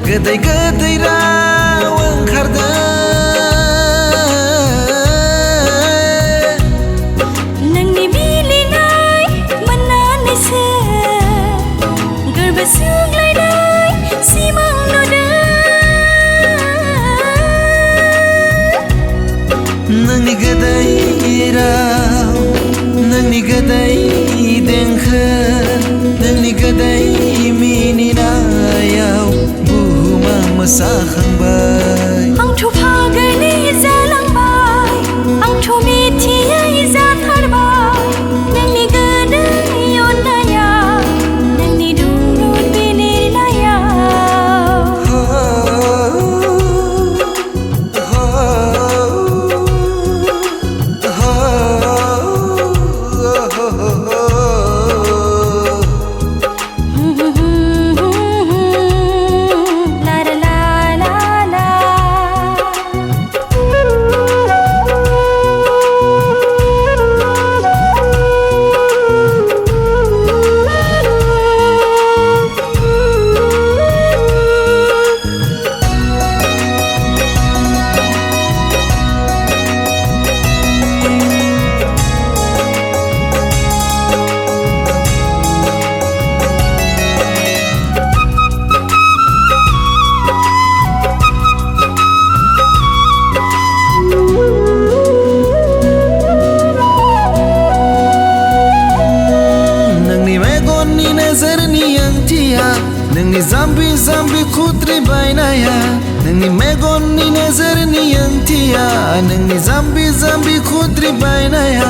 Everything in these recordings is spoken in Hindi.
Gede gede raw oंखारदों नोंनि बिलिनाय मोननानैसो गोरबो सुग्लायनाय सिमां नुदों नोंनि गोदै राव नोंनि गोदै देंखो नोंनि गोदै मिनिनायाव बुहुमा मोसाखांबाय आंथ' फागोलि जालांबाय आंथ' मिथियै जाथारबाय नोंनि गोदै अननाया नोंनि दुंब्रुद बिलिरनायाव नोंनि जाम्बि जाम्बि खुद्रि बायनाया नोंनि मेगननि नोजोरनि ओंथिया नोंनि जाम्बि जाम्बि खुद्रि बायनाया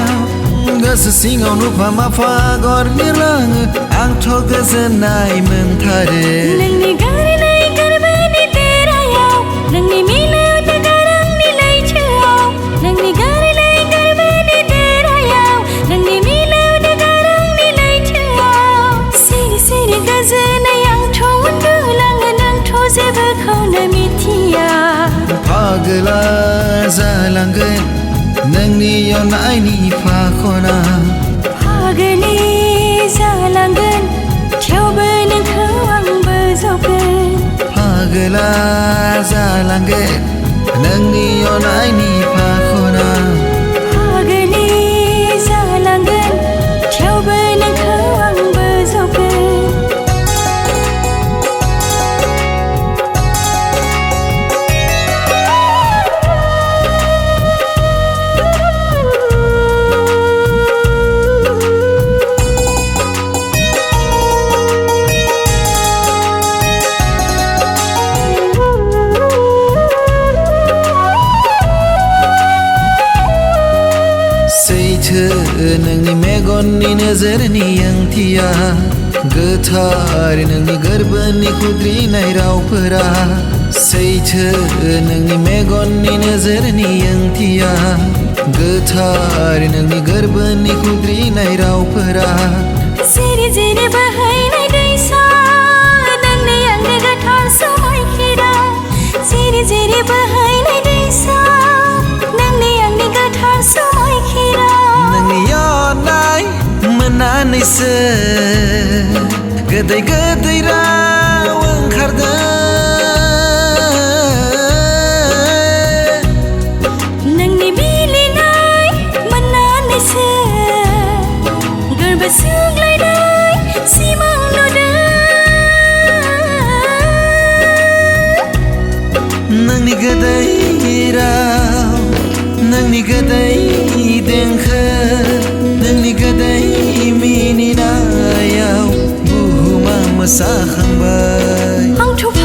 गोसो सिङाव नुफा माफा आगर बिरलाङो आंथ' गोजोननाय मोनथारो नोंनि गारनाय गोरबोनि देरायाव नोंनि मिलौदो गारांनि लैथोआव नोंनि गारनाय गोरबोनि देरायाव नोंनि मिलौदो गारांनि लैथोआव सिरि सिरि गोजोनै आंथ' उन्दुलाङो नोंथ' जेबोखौनो मिथिया पागला जालांगोन नोंनि अननायनि फाखना पागलि जालांगोन थेवबो नोंखौ आं बोजबगोन पागला जालांगोन नोंनि अननायनि फाखना पागलि जालांगोन थेवबो नोंखौ आं बोजबगोन नोंनि मेगननि नोजोरनि ओंथिया गोथार नोंनि गोरबोनि खुद्रिनाय रावफोरा सैथो नोंनि मेगननि नोजोरनि ओंथिया गोथार नोंनि गोरबोनि खुद्रिनाय रावफोरा जिरि जिरि बोहैनाय दैसा नोंनि आंनि गोथार समायखिरा जिरि जिरि बोहैनाय दैसा नोंनि आंनि गोथार समायखिरा नोंनि अननाय मोननानैसो गोदै गोदै राव ओंखारदों नोंनि बिलिनाय मोननानैसो गोरबो सुग्लायनाय सिमां नुदों नोंनि गोदै राव नोंनि गोदै देंखो नोंनि गोदै मिनिनायाव बुहुमा मोसाखांबाय आंथ'